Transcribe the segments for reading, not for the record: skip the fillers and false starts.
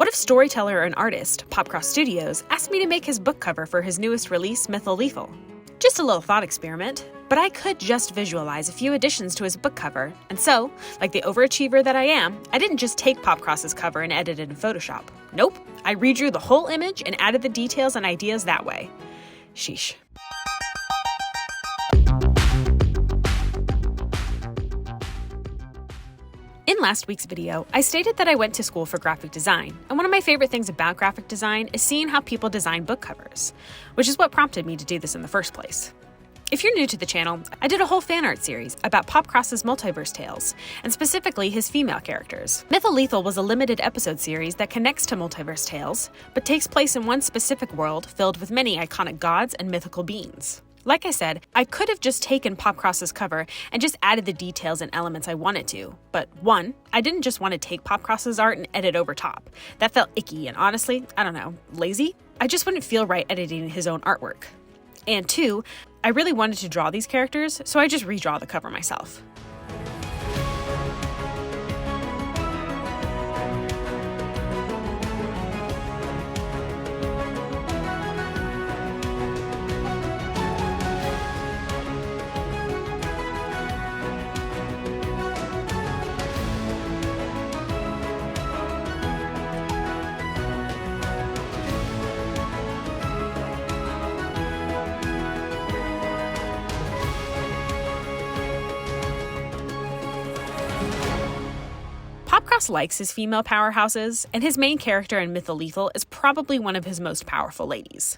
What if storyteller and artist Popcross Studios asked me to make his book cover for his newest release, Mythal Lethal? Just a little thought experiment, but I could just visualize a few additions to his book cover, and so, like the overachiever that I am, I didn't just take Popcross's cover and edit it in Photoshop. Nope, I redrew the whole image and added the details and ideas that way. Sheesh. In last week's video, I stated that I went to school for graphic design, and one of my favorite things about graphic design is seeing how people design book covers, which is what prompted me to do this in the first place. If you're new to the channel, I did a whole fan art series about Popcross's multiverse tales, and specifically his female characters. Mythal Lethal was a limited episode series that connects to multiverse tales, but takes place in one specific world filled with many iconic gods and mythical beings. Like I said, I could have just taken Popcross's cover and just added the details and elements I wanted to, but one, I didn't just want to take Popcross's art and edit over top. That felt icky and honestly, I don't know, lazy? I just wouldn't feel right editing his own artwork. And two, I really wanted to draw these characters, so I just redraw the cover myself. Popcross likes his female powerhouses, and his main character in Mythal Lethal is probably one of his most powerful ladies.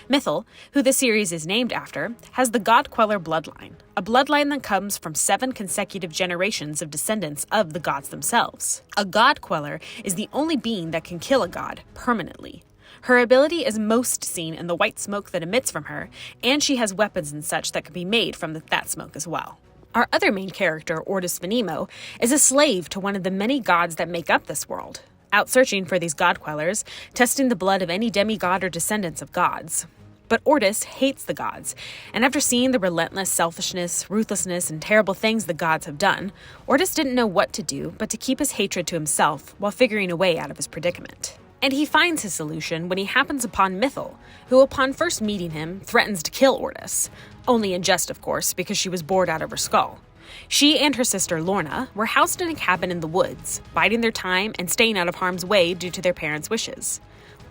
Mythal, who the series is named after, has the God Queller bloodline, a bloodline that comes from 7 consecutive generations of descendants of the gods themselves. A God Queller is the only being that can kill a god permanently. Her ability is most seen in the white smoke that emits from her, and she has weapons and such that can be made from that smoke as well. Our other main character, Ortis Venimo, is a slave to one of the many gods that make up this world, out searching for these god quellers, testing the blood of any demigod or descendants of gods. But Ortis hates the gods, and after seeing the relentless selfishness, ruthlessness, and terrible things the gods have done, Ortis didn't know what to do but to keep his hatred to himself while figuring a way out of his predicament. And he finds his solution when he happens upon Mythal, who upon first meeting him, threatens to kill Ortis. Only in jest, of course, because she was bored out of her skull. She and her sister Lorna were housed in a cabin in the woods, biding their time and staying out of harm's way due to their parents' wishes.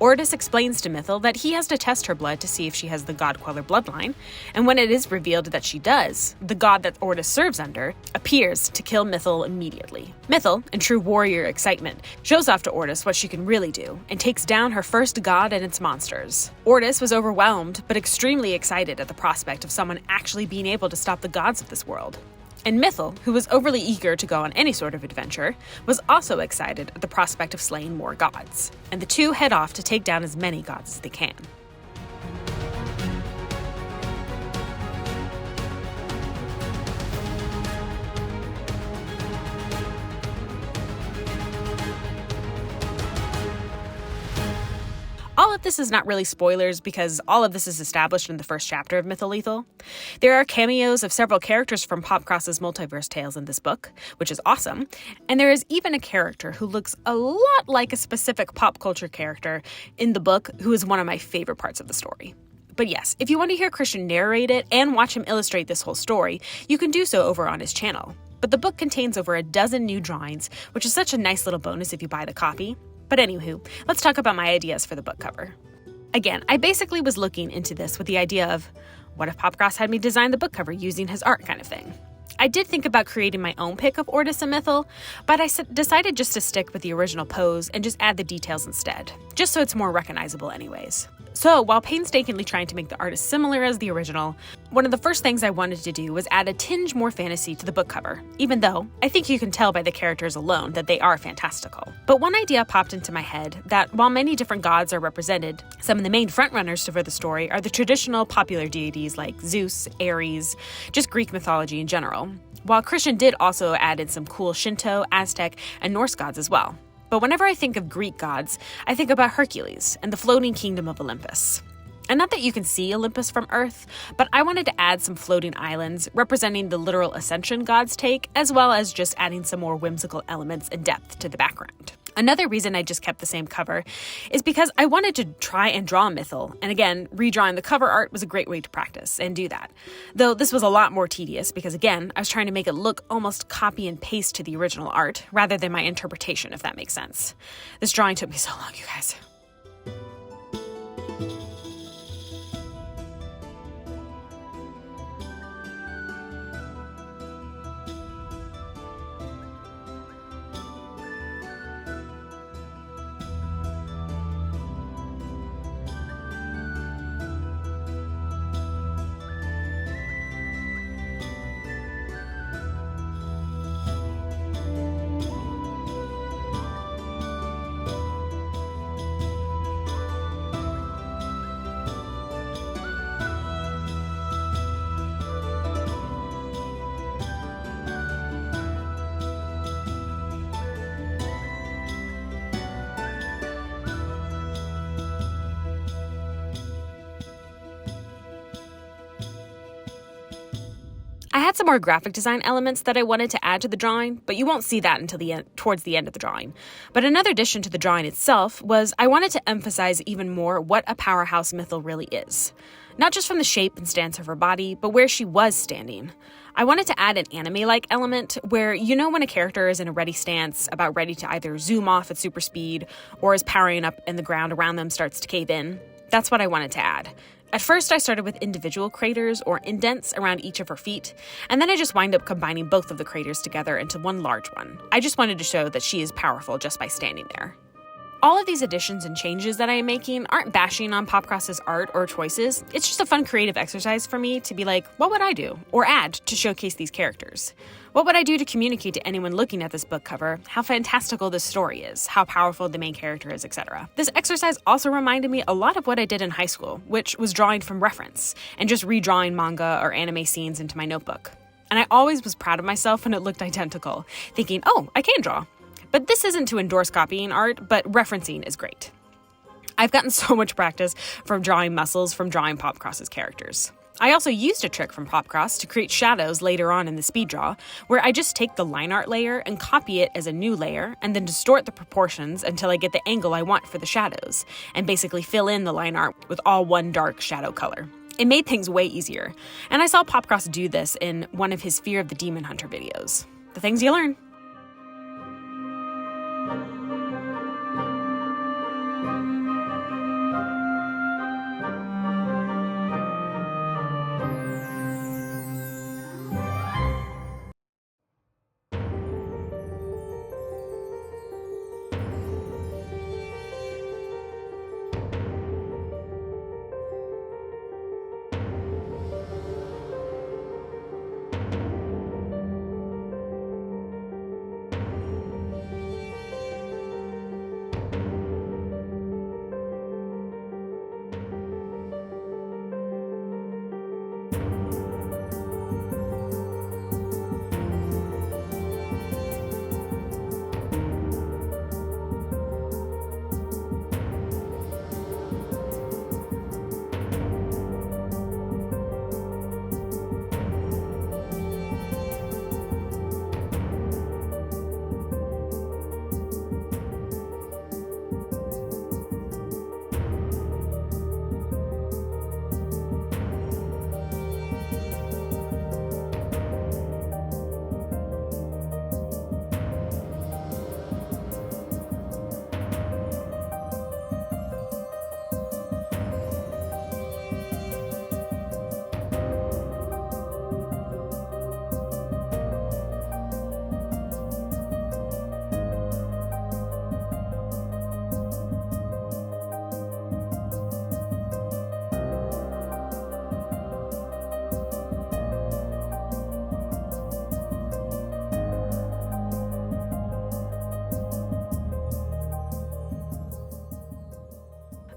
Ortis explains to Mythal that he has to test her blood to see if she has the God Queller bloodline, and when it is revealed that she does, the god that Ortis serves under appears to kill Mythal immediately. Mythal, in true warrior excitement, shows off to Ortis what she can really do, and takes down her first god and its monsters. Ortis was overwhelmed, but extremely excited at the prospect of someone actually being able to stop the gods of this world. And Mythal, who was overly eager to go on any sort of adventure, was also excited at the prospect of slaying more gods. And the two head off to take down as many gods as they can. All of this is not really spoilers because all of this is established in the first chapter of Mythal Lethal. There are cameos of several characters from Popcross's multiverse tales in this book, which is awesome, and there is even a character who looks a lot like a specific pop culture character in the book who is one of my favorite parts of the story. But yes, if you want to hear Christian narrate it and watch him illustrate this whole story, you can do so over on his channel. But the book contains over a dozen new drawings, which is such a nice little bonus if you buy the copy. But anywho, let's talk about my ideas for the book cover. Again, I basically was looking into this with the idea of, what if Popcross had me design the book cover using his art kind of thing? I did think about creating my own pic of Ortis and Mythal, but I decided just to stick with the original pose and just add the details instead, just so it's more recognizable anyways. So, while painstakingly trying to make the art as similar as the original, one of the first things I wanted to do was add a tinge more fantasy to the book cover, even though I think you can tell by the characters alone that they are fantastical. But one idea popped into my head that while many different gods are represented, some of the main frontrunners for the story are the traditional popular deities like Zeus, Ares, just Greek mythology in general, while Christian did also add in some cool Shinto, Aztec, and Norse gods as well. But whenever I think of Greek gods, I think about Hercules and the floating kingdom of Olympus. And not that you can see Olympus from Earth, but I wanted to add some floating islands representing the literal ascension gods take, as well as just adding some more whimsical elements and depth to the background. Another reason I just kept the same cover is because I wanted to try and draw Mythal, and again, redrawing the cover art was a great way to practice and do that. Though this was a lot more tedious because, again, I was trying to make it look almost copy and paste to the original art rather than my interpretation, if that makes sense. This drawing took me so long, you guys. I had some more graphic design elements that I wanted to add to the drawing, but you won't see that until towards the end of the drawing. But another addition to the drawing itself was I wanted to emphasize even more what a powerhouse Mythal really is. Not just from the shape and stance of her body, but where she was standing. I wanted to add an anime-like element where you know when a character is in a ready stance, about ready to either zoom off at super speed, or is powering up and the ground around them starts to cave in. That's what I wanted to add. At first, I started with individual craters or indents around each of her feet, and then I just wind up combining both of the craters together into one large one. I just wanted to show that she is powerful just by standing there. All of these additions and changes that I am making aren't bashing on Popcross's art or choices. It's just a fun creative exercise for me to be like, what would I do? Or add to showcase these characters? What would I do to communicate to anyone looking at this book cover how fantastical this story is, how powerful the main character is, etc. This exercise also reminded me a lot of what I did in high school, which was drawing from reference and just redrawing manga or anime scenes into my notebook. And I always was proud of myself when it looked identical, thinking, oh, I can draw. But this isn't to endorse copying art, but referencing is great. I've gotten so much practice from drawing muscles from drawing Popcross's characters. I also used a trick from Popcross to create shadows later on in the speed draw, where I just take the line art layer and copy it as a new layer, and then distort the proportions until I get the angle I want for the shadows, and basically fill in the line art with all one dark shadow color. It made things way easier, and I saw Popcross do this in one of his Fear of the Demon Hunter videos. The things you learn.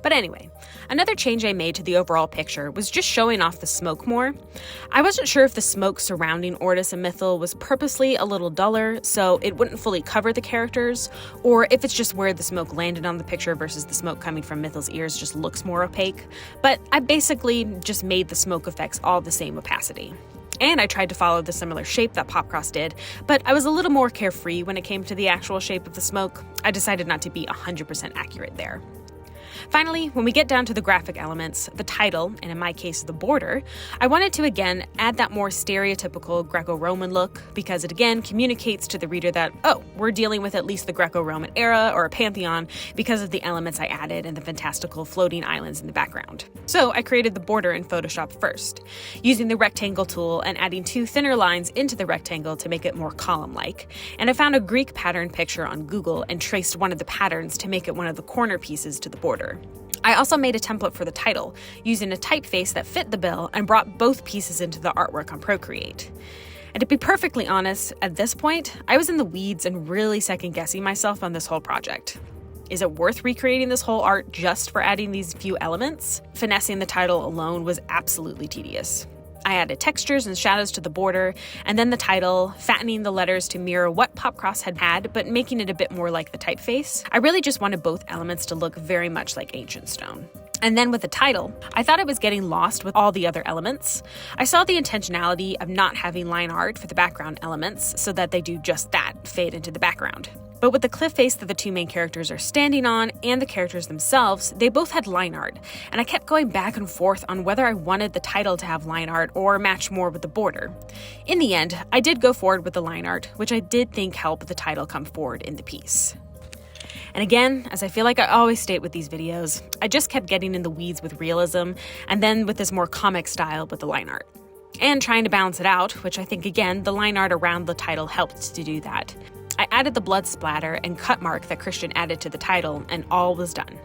But anyway, another change I made to the overall picture was just showing off the smoke more. I wasn't sure if the smoke surrounding Ortis and Mythal was purposely a little duller, so it wouldn't fully cover the characters, or if it's just where the smoke landed on the picture versus the smoke coming from Mythal's ears just looks more opaque. But I basically just made the smoke effects all the same opacity. And I tried to follow the similar shape that Popcross did, but I was a little more carefree when it came to the actual shape of the smoke. I decided not to be 100% accurate there. Finally, when we get down to the graphic elements, the title, and in my case, the border, I wanted to again add that more stereotypical Greco-Roman look because it again communicates to the reader that, oh, we're dealing with at least the Greco-Roman era or a pantheon because of the elements I added and the fantastical floating islands in the background. So I created the border in Photoshop first, using the rectangle tool and adding 2 thinner lines into the rectangle to make it more column-like. And I found a Greek pattern picture on Google and traced one of the patterns to make it one of the corner pieces to the border. I also made a template for the title, using a typeface that fit the bill and brought both pieces into the artwork on Procreate. And to be perfectly honest, at this point, I was in the weeds and really second-guessing myself on this whole project. Is it worth recreating this whole art just for adding these few elements? Finessing the title alone was absolutely tedious. I added textures and shadows to the border, and then the title, fattening the letters to mirror what Popcross had, but making it a bit more like the typeface. I really just wanted both elements to look very much like ancient stone. And then with the title, I thought it was getting lost with all the other elements. I saw the intentionality of not having line art for the background elements so that they do just that, fade into the background. But with the cliff face that the 2 main characters are standing on and the characters themselves, they both had line art, and I kept going back and forth on whether I wanted the title to have line art or match more with the border. In the end, I did go forward with the line art, which I did think helped the title come forward in the piece. And again, as I feel like I always state with these videos, I just kept getting in the weeds with realism, and then with this more comic style with the line art. And trying to balance it out, which I think again, the line art around the title helped to do that. I added the blood splatter and cut mark that Christian added to the title, and all was done.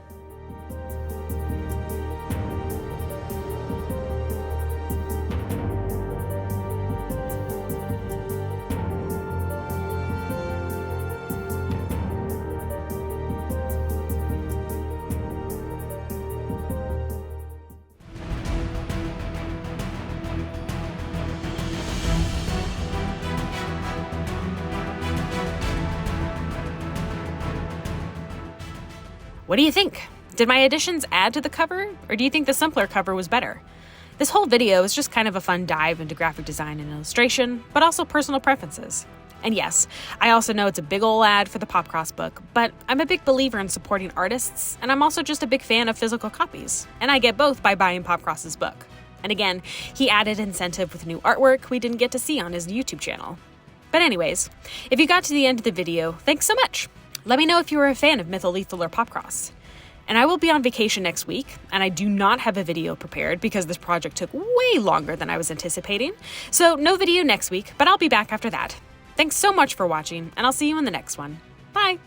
What do you think? Did my additions add to the cover, or do you think the simpler cover was better? This whole video is just kind of a fun dive into graphic design and illustration, but also personal preferences. And yes, I also know it's a big ol' ad for the Popcross book, but I'm a big believer in supporting artists, and I'm also just a big fan of physical copies, and I get both by buying Popcross's book. And again, he added incentive with new artwork we didn't get to see on his YouTube channel. But anyways, if you got to the end of the video, thanks so much! Let me know if you were a fan of Mythal Lethal or Popcross. And I will be on vacation next week, and I do not have a video prepared because this project took way longer than I was anticipating. So no video next week, but I'll be back after that. Thanks so much for watching, and I'll see you in the next one. Bye!